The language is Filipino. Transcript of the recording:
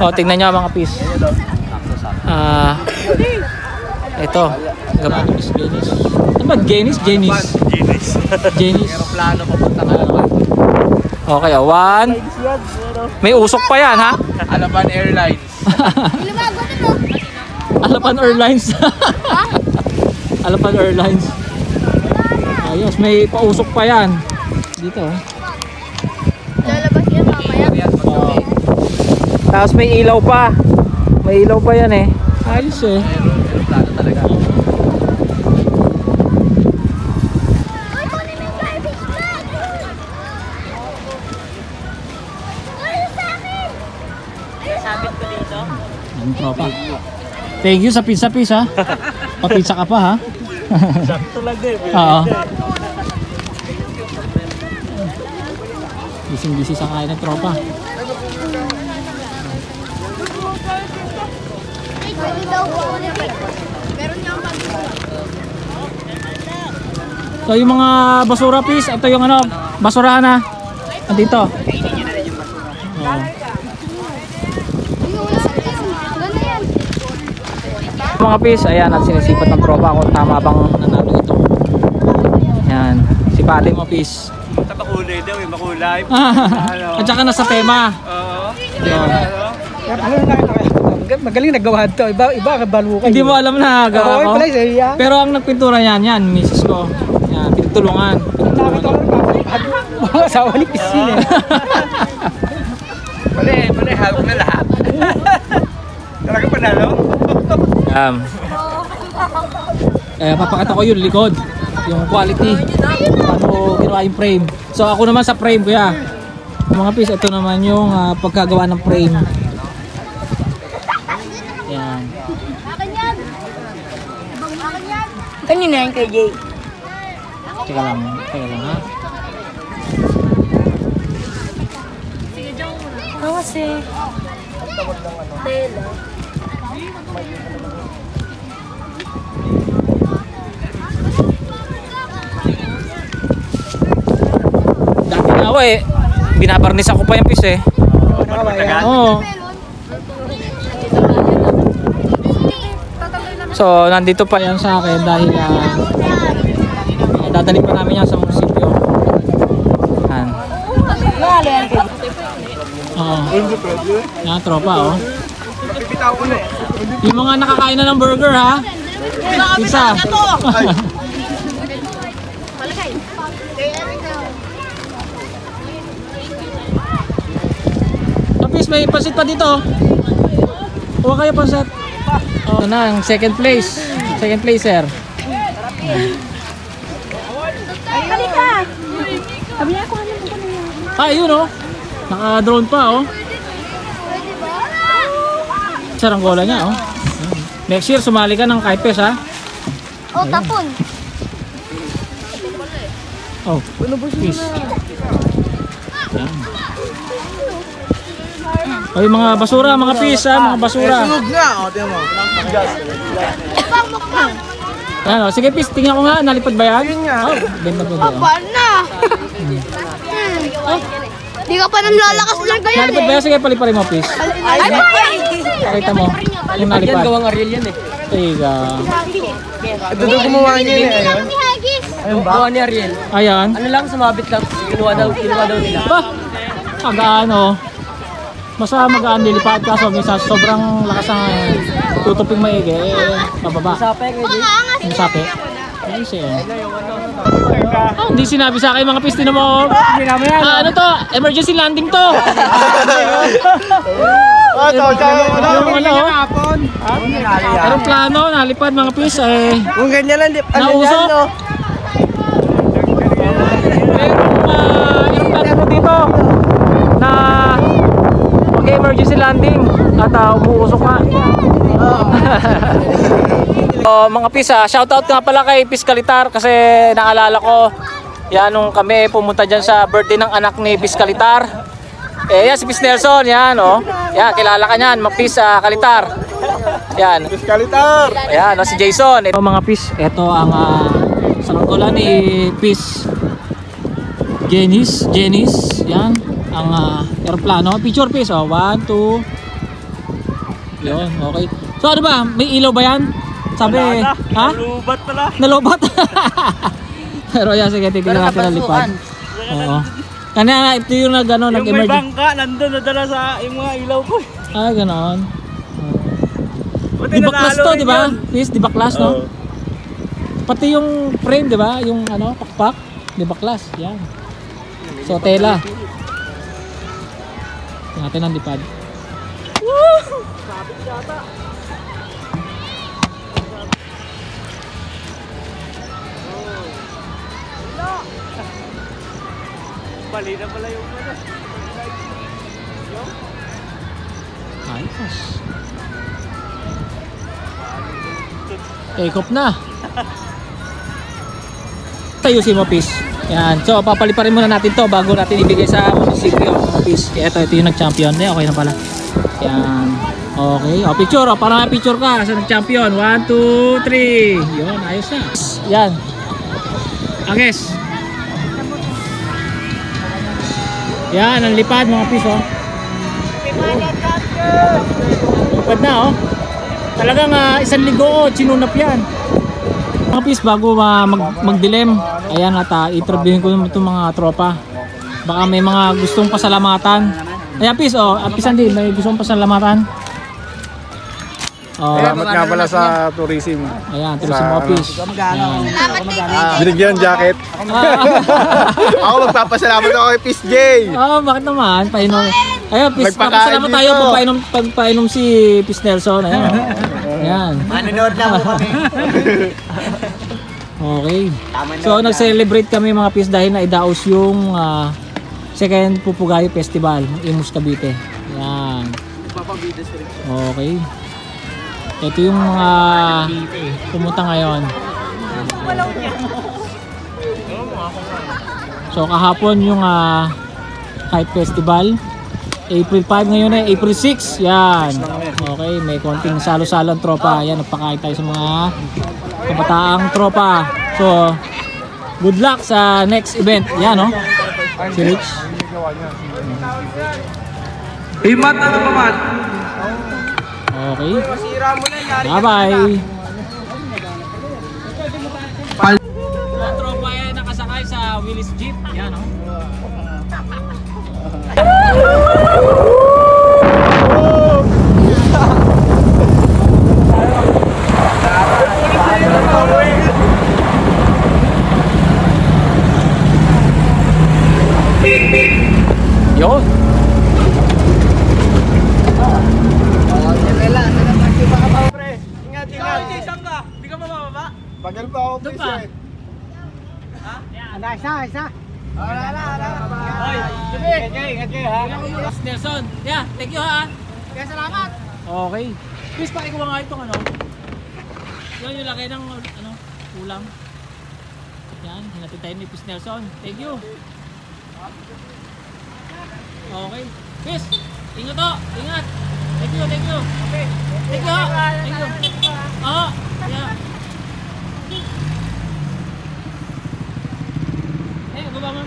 O, tingnan nyo mga pis. Ito. Gabay ni Miss Genis. Ano ba? Genis? Genis. Genis. Aeroplano papunta ka naman. Okay, one. May usok pa yan, ha? Alapan Airlines. Alapan Airlines. Alapan Airlines. Ayos, may pausok pa yan. Dito. Lalabas yan mamaya. Tapos may ilaw pa. May ilaw pa yan eh. Ayos eh. Aeroplano talaga. Ang tropa. Thank you sa pizza ha. Pa-pizza ka pa ha. Sakto lang din. Oo. Busy sa kain ng tropa. So yung mga basura pis, ito yung ano, basurahan na. Andito. Mga pis, ayan at sinisipat ng tropa kung tama bang nanalo ito. Ayan, sipatin mo pis. Sa makulay daw, makulay. At saka nasa tema. Oo. Magaling nagawa ito. Iba kabalukan. Hindi mo alam na gawa ko. Pala, pero ang nagpintura yan, misis ko. Yan, pinagtulungan. Mga asawa ni Piscine. Mali, hawak na lahat. Talaga panalo? Papakita ko yung likod, yung quality, paano ginawa yung frame. So ako naman sa frame kuya. Mga pis, ito naman yung pagkagawa ng frame. Yan. Kanina yan kay Jay. Teka lang ha. Kasi tela. Dati nga ako binabarnis ako pa yung pis eh. Oo. So nandito pa yan sa akin dahil dadalhin pa namin yan sa munisipyo. Yan. Yan tropa oh. Yung mga nakakain na ng burger ha. Pizza. Tapos may pasit pa dito. Huwag kayo pasit. Oh, na, ang second place. Second placer. Halika! Sabi niya, kuha niyo Ah, yun oh. Naka-drone pa oh. Saranggola niya oh. Next year sumali ka ng kaipes ha. Oh, tapon. Oh, peace. Oh, yung mga basura, mga peace ha, mga basura. Sunog nga, o tiyan mo. Mukbang. Ano, sige peace, tingnan ko nga, nalipad ba yan? Yun nga. Oh, ganda po doon. Paano na? Di ka pa nang lalakas lang kaya Nalipad ba yan? Sige, paliparin mo peace. Ay, Pakita mo, yung nalipad. Gawang Ariel yan eh. Tiga. Ito daw gumawa niya eh. Ayun. ni Hagis. Ayun ba? Gawa ni Ariel. Ayan. Ano lang, sumabit lang. Kinuha daw nila. Ba? Magaan oh. Basta magaan lilipat kaso minsan sobrang lakas ang tutuping maigi mababa. Sape kayo din. Yung sape. Ayun siya. Oh, hindi sinabi sa akin mga piste na mo. Ano to? Emergency landing to. Aeroplano, nalipad mga pis Kung ganyan lang, nausok. Aeroplano dito na mag-emergency landing at umuusok nga. Mga pis, shoutout nga pala kay Pis Kalitar kasi naalala ko yan nung kami pumunta dyan sa birthday ng anak ni Pis Kalitar. Yan si Pis Nelson, yan oh. Yan, kilala ka niyan, mga Pis Kalitar. Yan. Pis Kalitar. Yan, si Jason. Mga Pis, ito ang saranggola ni Pis Genis. Yan, ang aeroplano. Picture Pis, oh. 1, 2, Yun, okay. So ano ba, may ilaw ba yan? Sabi, ha? Lubat pala. Nalobat. Pero yan, sige, titignan natin ang lipad. Oo. Kanina ito yung Yung may nag-emergency. bangka, nandun nadala sa yung mga ilaw ko. Ah, ganoon. Buti Di ba class nanalo to, rin di ba? yun. Please, di ba class, no? Oo. Pati yung frame, di ba? Yung ano, pakpak. Di ba class? Yan. So, tela. Tingnan natin ang lipad. Bali na pala yung ano. Ayos. Take off na. Ayusin mo, Pis. Yan. So, papaliparin muna natin to bago natin ibigay sa munisipyo. Pis. Ito yung nag-champion. Okay na pala. Yan. Okay. O, picture. O, para picture ka sa nag-champion. 1, 2, 3. Yun. Ayos na. Yan. Agnes. Yan. Ang lipad mga Pis. O. Lipad na, oh. Talagang isang linggo, sinunap yan. Mga Pis, bago mag-dilim, ayan at interviewin ko itong mga tropa. Baka may mga gustong pasalamatan. Ayan Pis, Pis Andy, may gustong pasalamatan. Salamat nga pala sa tourism. Ayan, tourism office. Ayan. Salamat kay Binigyan jacket. Ako magpapasalamat ako kay Peace J. Bakit naman? Painom. Ayun, Pis, Nagpakain papasalamat tayo dito. pagpainom si Pis Nelson. Ayan. Ayan. Manonood lang po kami. Okay. So nag-celebrate kami mga Pis dahil naidaos yung second Pupugayo Festival ng Imus Cavite. Yan. Okay. Ito yung mga pumunta ngayon. So kahapon yung Kite Festival. April 5 ngayon ay April 6. Yan. Okay, may konting salo-salo ang tropa. Yan, nagpakain tayo sa mga kabataang tropa. So, good luck sa next event. Yan, no? Si Rich. Imat na naman. Okay. Bye-bye. Mga tropa yan nakasakay sa Willis Jeep. Yan, no? Yun. Ingat, ingat. Saan ka? Hindi ka mabababa? Bagal pa ako, Doon Peace pa. eh. Ingat kayo ha. Nelson. Yeah, thank you ha. Kaya salamat. Okay. Please pakikuha nga itong ano. Yan yung lagay ng ano, ulam. Yan, hinatid tayo ni Peace Nelson. Thank you. Okay. Peace. Ingat to. Ingat. Thank you, thank you. Okay. Thank you. Thank you. Oo. Yeah. Eh, gaba mo.